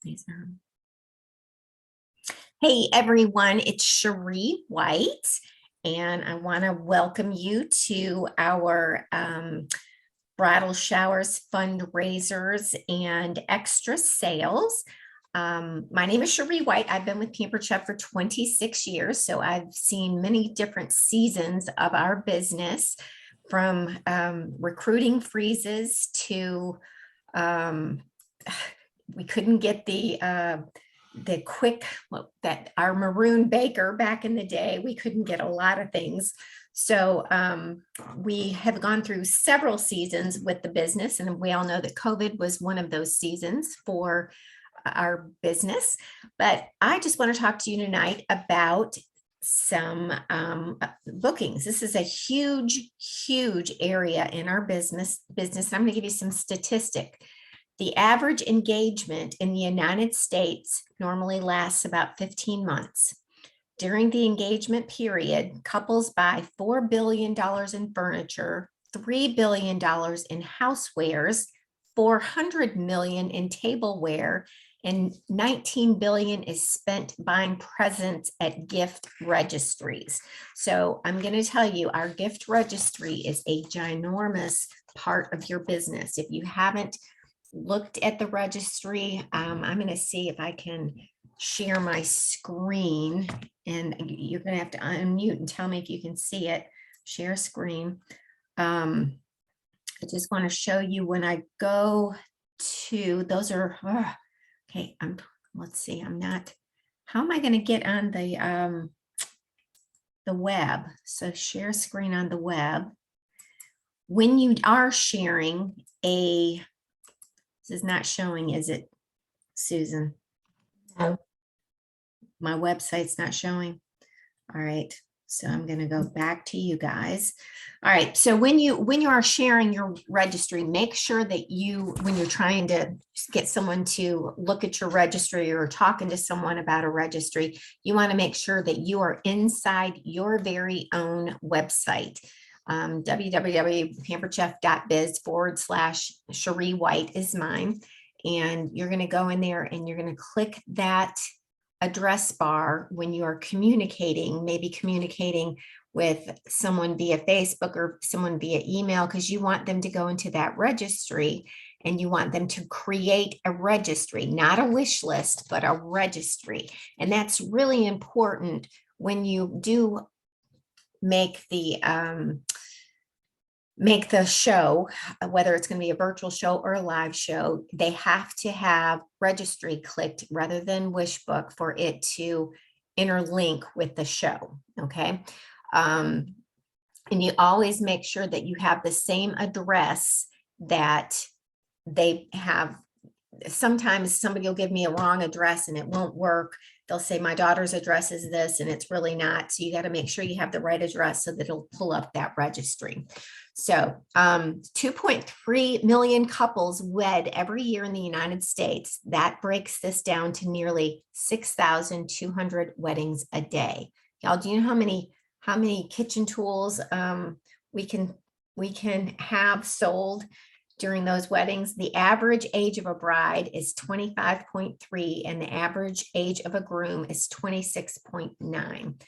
These are- Hey everyone, it's Cherie White, and I want to welcome you to our bridal showers, fundraisers, and extra sales. My name is Cherie White. I've been with Pampered Chef for 26 years, so I've seen many different seasons of our business, from recruiting freezes to we couldn't get the quick that our maroon baker back in the day. We couldn't get a lot of things. So we have gone through several seasons with the business, and we all know that COVID was one of those seasons for our business. But I just want to talk to you tonight about some bookings. This is a huge area in our business. I'm going to give you some statistic. The average engagement in the United States normally lasts about 15 months. During the engagement period, couples buy $4 billion in furniture, $3 billion in housewares, $400 million in tableware, and $19 billion is spent buying presents at gift registries. So I'm going to tell you, our gift registry is a ginormous part of your business. If you haven't looked at the registry, I'm going to see if I can share my screen, and you're going to have to unmute and tell me if you can see it. Share screen. I just want to show you when I go to those are okay. Let's see. How am I going to get on the web? So share screen on the web. When you are sharing this is not showing, is it, Susan? No. My website's not showing. All right. So I'm going to go back to you guys. All right. So when you are sharing your registry, make sure that when you're trying to get someone to look at your registry or talking to someone about a registry, you want to make sure that you are inside your very own website. www.pamperedchef.biz/Cherie White is mine. And you're going to go in there and you're going to click that address bar when you are maybe communicating with someone via Facebook or someone via email, because you want them to go into that registry and you want them to create a registry, not a wish list, but a registry. And that's really important when you do make the show, whether it's going to be a virtual show or a live show. They have to have registry clicked rather than wish book for it to interlink with the show. Okay. And you always make sure that you have the same address that they have. Sometimes somebody will give me a wrong address and it won't work. They'll say my daughter's address is this and it's really not. So you got to make sure you have the right address so that it'll pull up that registry. So 2.3 million couples wed every year in the United States. That breaks this down to nearly 6,200 weddings a day. Y'all, do you know how many kitchen tools we can have sold during those weddings? The average age of a bride is 25.3 and the average age of a groom is 26.9.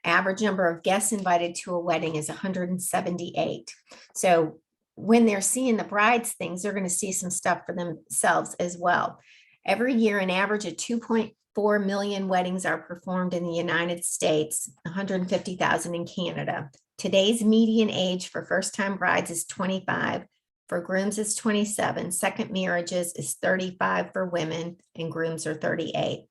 Average number of guests invited to a wedding is 178. So when they're seeing the bride's things, they're going to see some stuff for themselves as well. Every year, an average of 2.4 million weddings are performed in the United States, 150,000 in Canada. Today's median age for first-time brides is 25. For grooms, it's 27. Second marriages is 35 for women, and grooms are 38.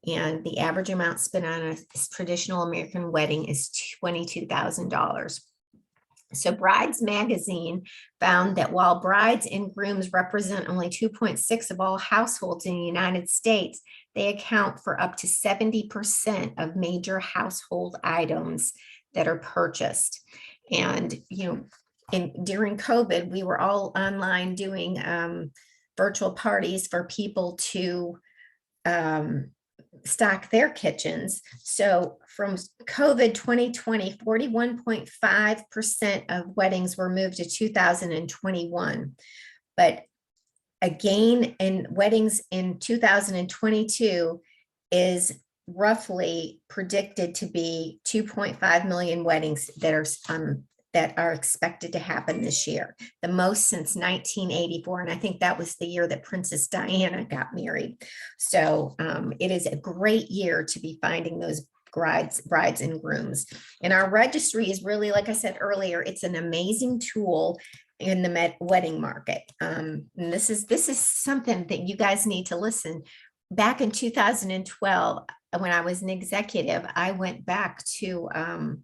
And the average amount spent on a traditional American wedding is $22,000. So Brides Magazine found that while brides and grooms represent only 2.6 of all households in the United States, they account for up to 70% of major household items that are purchased. And, during COVID, we were all online doing virtual parties for people to stock their kitchens. So from COVID 2020, 41.5% of weddings were moved to 2021. But a gain in weddings in 2022 is roughly predicted to be 2.5 million weddings that are expected to happen this year, the most since 1984. And I think that was the year that Princess Diana got married. So it is a great year to be finding those brides and grooms. And our registry is really, like I said earlier, it's an amazing tool in the wedding market. And this is something that you guys need to listen. Back in 2012, when I was an executive, I went to an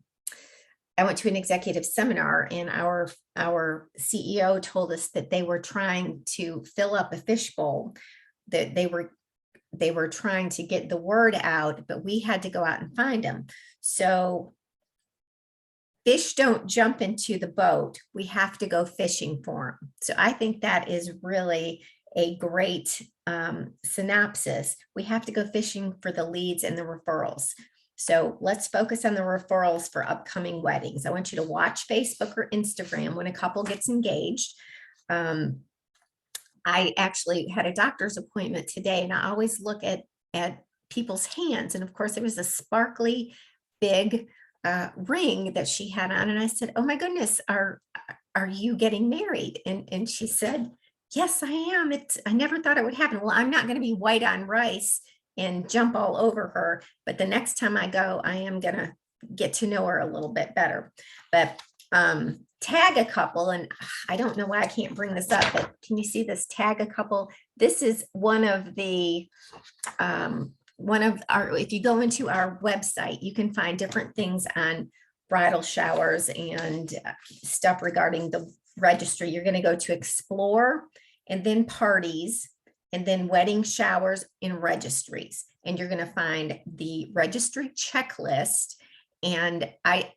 executive seminar, and our CEO told us that they were trying to fill up a fishbowl, that they were trying to get the word out, but we had to go out and find them. So fish don't jump into the boat. We have to go fishing for them. So I think that is really a great synopsis. We have to go fishing for the leads and the referrals. So let's focus on the referrals for upcoming weddings. I want you to watch Facebook or Instagram when a couple gets engaged. I actually had a doctor's appointment today, and I always look at people's hands. And of course, there was a sparkly big ring that she had on. And I said, "Oh my goodness, are you getting married?" And she said, "Yes, I am. I never thought it would happen." Well, I'm not going to be white on rice and jump all over her, but the next time I go, I am going to get to know her a little bit better. But tag a couple, and I don't know why I can't bring this up, but can you see this? Tag a couple. This is one of our, if you go into our website, you can find different things on bridal showers and stuff regarding the registry. You're going to go to explore, and then parties, and then wedding showers and registries. And you're going to find the registry checklist. And I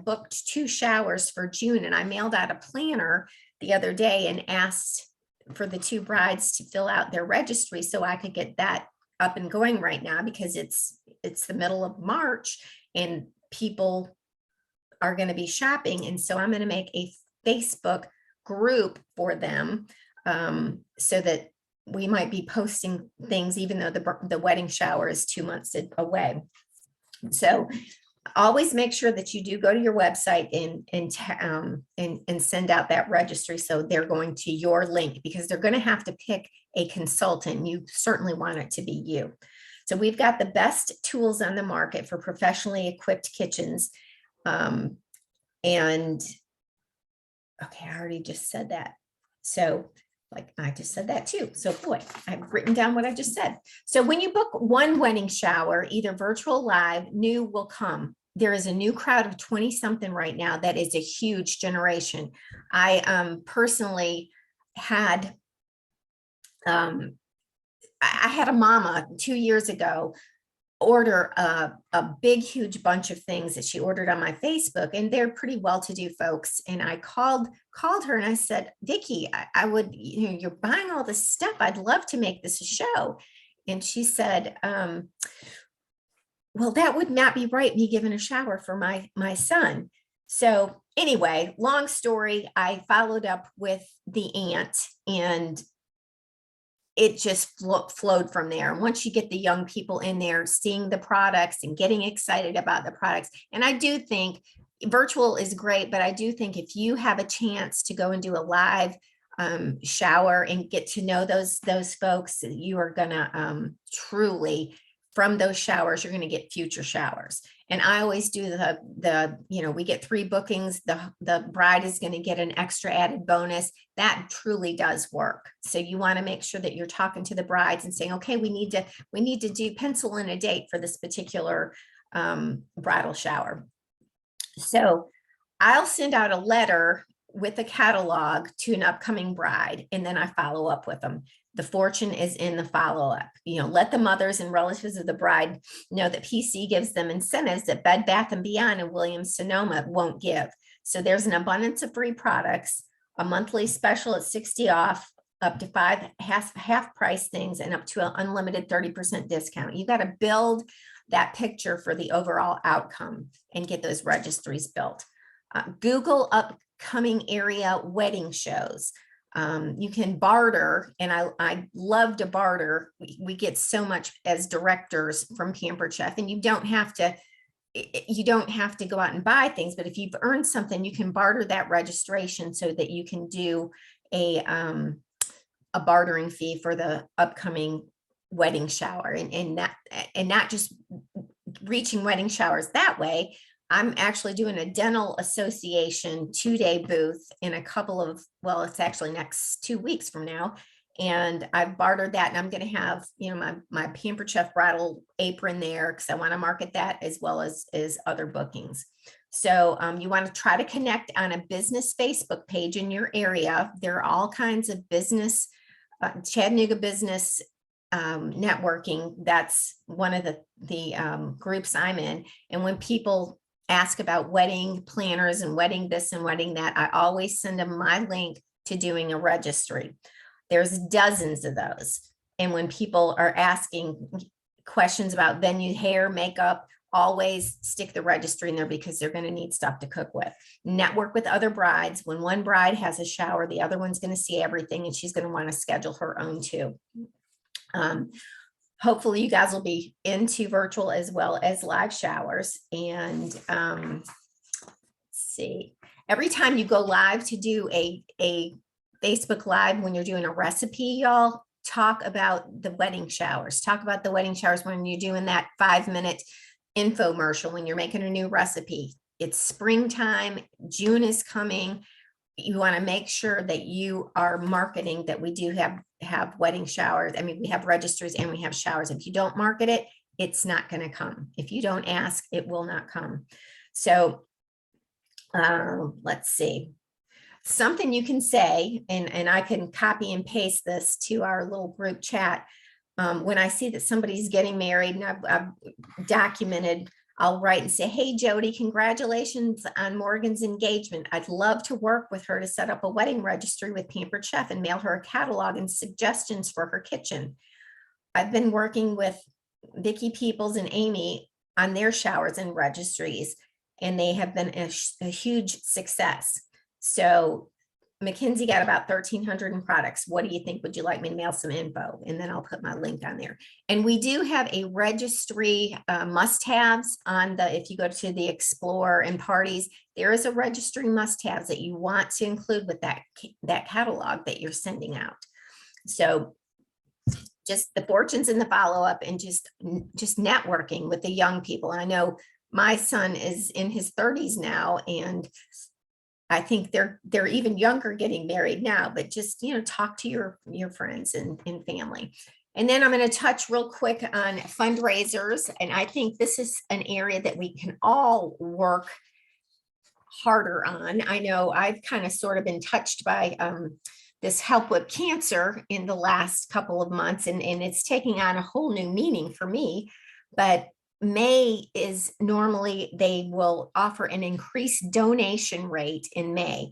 booked 2 showers for June, and I mailed out a planner the other day and asked for the 2 brides to fill out their registry so I could get that up and going right now, because it's the middle of March and people are going to be shopping. And so I'm going to make a Facebook group for them, so that we might be posting things, even though the wedding shower is 2 months away. So always make sure that you do go to your website and send out that registry. So they're going to your link, because they're going to have to pick a consultant. You certainly want it to be you. So we've got the best tools on the market for professionally equipped kitchens. And okay, I already just said that. So like I just said that too. So boy, I've written down what I just said. So when you book one wedding shower, either virtual or live, new will come. There is a new crowd of 20 something right now. That is a huge generation. I personally had, I had a mama 2 years ago order a big, huge bunch of things that she ordered on my Facebook, and they're pretty well-to-do folks. And I called her and I said, "Vicki, I would, you're buying all this stuff. I'd love to make this a show." And she said, "Well, that would not be right, me giving a shower for my son." So anyway, long story, I followed up with the aunt, and it just flowed from there. And once you get the young people in there, seeing the products and getting excited about the products. And I do think virtual is great, but I do think if you have a chance to go and do a live shower and get to know those folks, you are gonna truly, from those showers, you're going to get future showers. And I always do we get 3 bookings. The bride is going to get an extra added bonus. That truly does work. So you want to make sure that you're talking to the brides and saying, "Okay, we need to do pencil in a date for this particular bridal shower." So I'll send out a letter with a catalog to an upcoming bride, and then I follow up with them. The fortune is in the follow-up. Let the mothers and relatives of the bride know that PC gives them incentives that Bed Bath & Beyond and Williams-Sonoma won't give. So there's an abundance of free products, a monthly special at 60 off, up to 5 half price things, and up to an unlimited 30% discount. You got to build that picture for the overall outcome and get those registries built. Google upcoming area wedding shows. You can barter, and I love to barter. We get so much as directors from Pampered Chef, and you don't have to go out and buy things, but if you've earned something, you can barter that registration so that you can do a bartering fee for the upcoming wedding shower, and not just reaching wedding showers that way. I'm actually doing a dental association 2-day booth in a couple of, well, it's actually next 2 weeks from now. And I've bartered that, and I'm going to have, my Pampered Chef Bridal apron there because I want to market that as well as other bookings. So you want to try to connect on a business Facebook page in your area. There are all kinds of business, Chattanooga business networking. That's one of the groups I'm in. And when people ask about wedding planners and wedding this and wedding that, I always send them my link to doing a registry. There's dozens of those. And when people are asking questions about venue, hair, makeup, always stick the registry in there because they're going to need stuff to cook with. Network with other brides. When one bride has a shower, the other one's going to see everything, and she's going to want to schedule her own too. Hopefully you guys will be into virtual as well as live showers. And see, every time you go live to do a Facebook Live, when you're doing a recipe, y'all talk about the wedding showers. Talk about the wedding showers when you're doing that 5-minute infomercial, when you're making a new recipe. It's springtime, June is coming. You want to make sure that you are marketing that we do have wedding showers. I mean, we have registries and we have showers. If you don't market it, it's not going to come. If you don't ask, it will not come. So let's see. Something you can say, and I can copy and paste this to our little group chat. When I see that somebody's getting married and I've documented, I'll write and say, hey, Jody, congratulations on Morgan's engagement. I'd love to work with her to set up a wedding registry with Pampered Chef and mail her a catalog and suggestions for her kitchen. I've been working with Vicki Peoples and Amy on their showers and registries, and they have been a huge success. So Mackenzie got about 1,300 in products. What do you think? Would you like me to mail some info? And then I'll put my link on there. And we do have a registry must-haves on the, if you go to the Explore and Parties, there is a registry must-haves that you want to include with that catalog that you're sending out. So just the fortunes and the follow-up, and just networking with the young people. And I know my son is in his 30s now, and I think they're even younger getting married now, but just, talk to your friends and family. And then I'm going to touch real quick on fundraisers. And I think this is an area that we can all work harder on. I know I've kind of sort of been touched by this help with cancer in the last couple of months, and it's taking on a whole new meaning for me. But May is normally, they will offer an increased donation rate in May.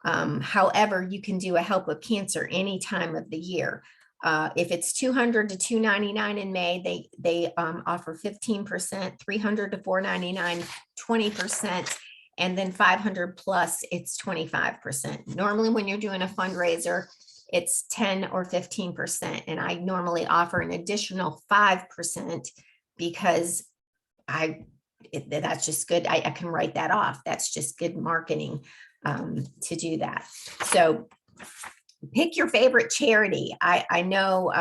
However, you can do a help with cancer any time of the year. If it's $200 to $299 in May, they offer 15%, $300 to $499, 20%, and then 500 plus, it's 25%. Normally, when you're doing a fundraiser, it's 10 or 15%, and I normally offer an additional 5% because that's just good. I can write that off. That's just good marketing to do that. So pick your favorite charity. I know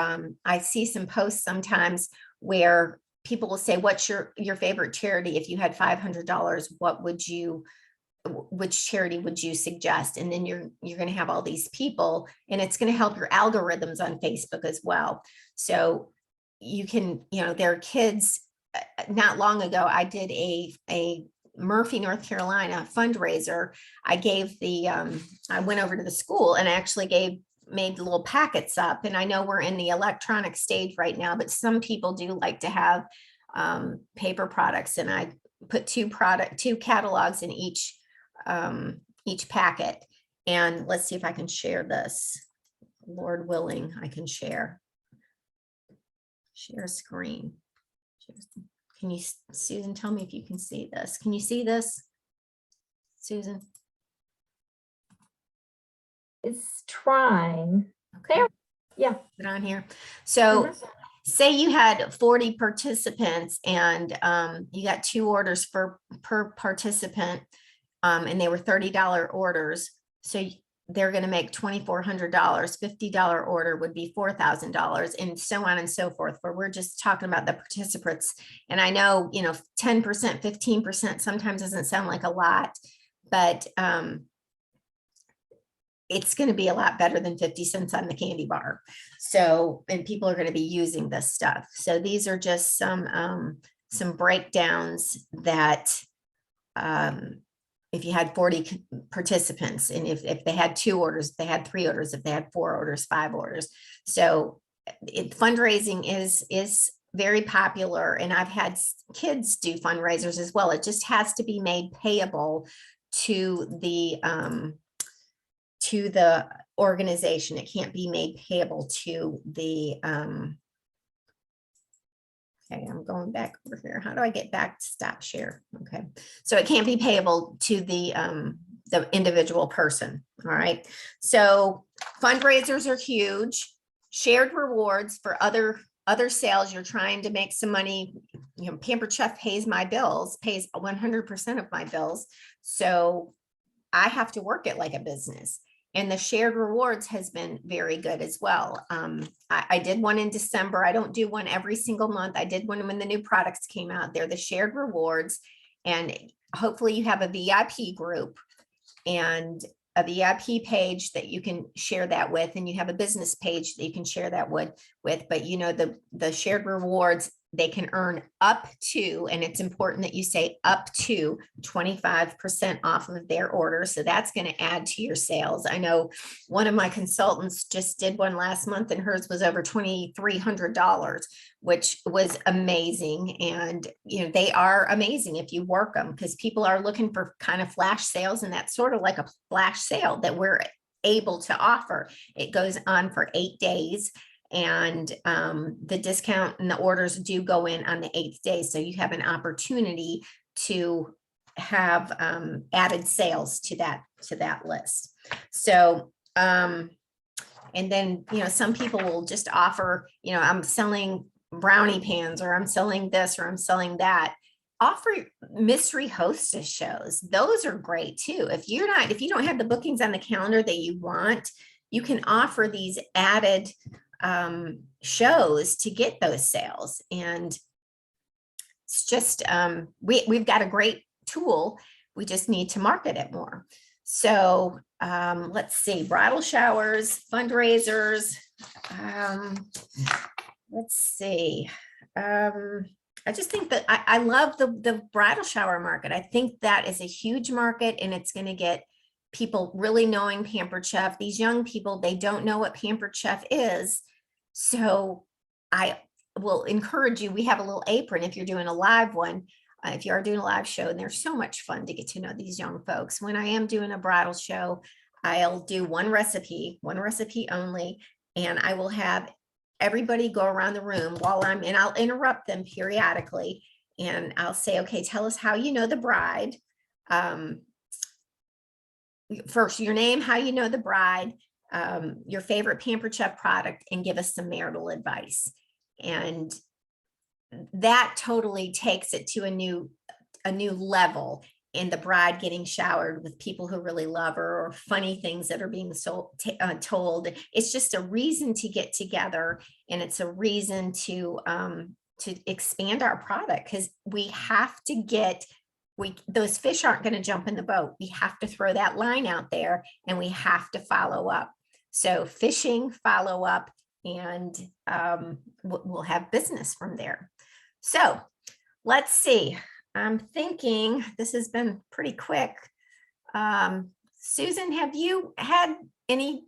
I see some posts sometimes where people will say, what's your favorite charity? If you had $500, which charity would you suggest? And then you're going to have all these people, and it's going to help your algorithms on Facebook as well. So you can, there are kids. Not long ago, I did a Murphy, North Carolina fundraiser. I gave I went over to the school and actually made little packets up. And I know we're in the electronic stage right now, but some people do like to have paper products. And I put two catalogs in each packet. And let's see if I can share this. Lord willing, I can share screen. Can you, Susan, tell me if you can see this? Can you see this, Susan? It's trying. Okay. There. Yeah. Put it on here. So say you had 40 participants and you got 2 orders per participant, and they were $30 orders. So they're going to make $2,400. $50 order would be $4,000, and so on and so forth. Where we're just talking about the participants. And I know, 10%, 15% sometimes doesn't sound like a lot, but it's going to be a lot better than 50 cents on the candy bar. So, and people are going to be using this stuff. So these are just some breakdowns that, if you had 40 participants, and if they had 2 orders, if they had 3 orders, if they had 4 orders, 5 orders. So fundraising is very popular, and I've had kids do fundraisers as well. It just has to be made payable to the organization. It can't be made payable to the okay, I'm going back over here. How do I get back to stop share? Okay, so it can't be payable to the individual person. All right, so fundraisers are huge. Shared rewards for other sales. You're trying to make some money. Pampered Chef pays my bills, pays 100% of my bills, so I have to work it like a business. And the shared rewards has been very good as well. I did one in December. I don't do one every single month. I did one when the new products came out. They're the shared rewards. And hopefully you have a VIP group and a VIP page that you can share that with. And you have a business page that you can share that with. But the shared rewards, they can earn up to, and it's important that you say up to 25% off of their order. So that's going to add to your sales. I know one of my consultants just did one last month and hers was over $2,300, which was amazing. And, they are amazing if you work them, because people are looking for kind of flash sales. And that's sort of like a flash sale that we're able to offer. It goes on for 8 days. And the discount and the orders do go in on the 8th day. So you have an opportunity to have added sales to that list. So, and then, some people will just offer, I'm selling brownie pans, or I'm selling this, or I'm selling that. Offer mystery hostess shows. Those are great too. If you don't have the bookings on the calendar that you want, you can offer these added shows to get those sales. And it's just we've got a great tool. We just need to market it more. So let's see, bridal showers, fundraisers. Let's see. I just think that I love the bridal shower market. I think that is a huge market, and it's going to get people really knowing Pampered Chef. These young people, they don't know what Pampered Chef is. So I will encourage you. We have a little apron if you're doing a live one, if you are doing a live show, and they're so much fun to get to know these young folks. When I am doing a bridal show, I'll do one recipe only, and I will have everybody go around the room and I'll interrupt them periodically, and I'll say, okay, tell us how you know the bride. First, your name, how you know the bride, your favorite Pampered Chef product, and give us some marital advice. And that totally takes it to a new level, in the bride getting showered with people who really love her, or funny things that are being told. It's just a reason to get together, and it's a reason to expand our product, because we have to get those fish aren't going to jump in the boat. We have to throw that line out there, and we have to follow up. So fishing, follow up, and we'll have business from there. So let's see. I'm thinking this has been pretty quick. Susan, have you had any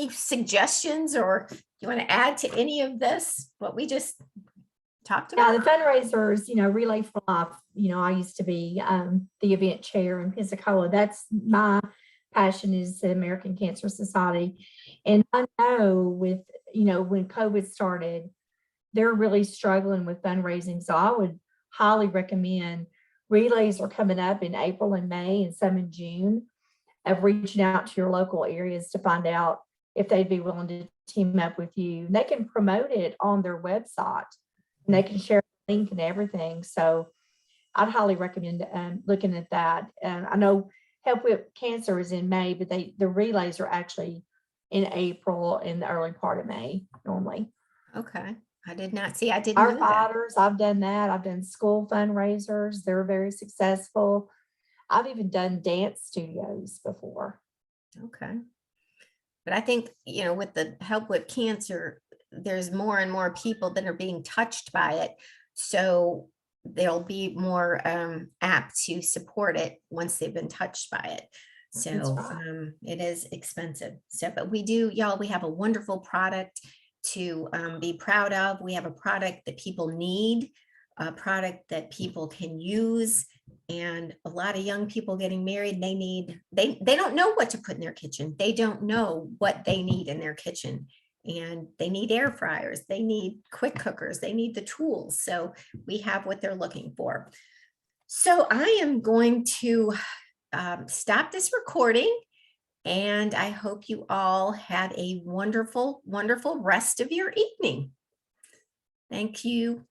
suggestions, or do you want to add to any of this, what we just talked about? Yeah, the fundraisers, Relay for Life, I used to be the event chair in Pensacola. That's my passion, is the American Cancer Society. And I know when COVID started, they're really struggling with fundraising. So I would highly recommend relays are coming up in April and May, and some in June. of reaching out to your local areas to find out if they'd be willing to team up with you. And they can promote it on their website and they can share a link and everything. So I'd highly recommend looking at that. And I know Help with Cancer is in May, but the relays are actually in April, in the early part of May normally. Okay. I did not see, I didn't Our know that. fighters, I've done that. I've done school fundraisers. They're very successful. I've even done dance studios before. Okay. But I think, you know, with the Help with Cancer, there's more and more people that are being touched by it. So they'll be more apt to support it once they've been touched by it. So right. it is expensive. So, but we do, y'all, we have a wonderful product to be proud of. We have a product that people need, a product that people can use. And a lot of young people getting married, they don't know what to put in their kitchen. They don't know what they need in their kitchen. And they need air fryers, they need quick cookers, they need the tools. So we have what they're looking for. So I am going to stop this recording. And I hope you all had a wonderful, wonderful rest of your evening. Thank you.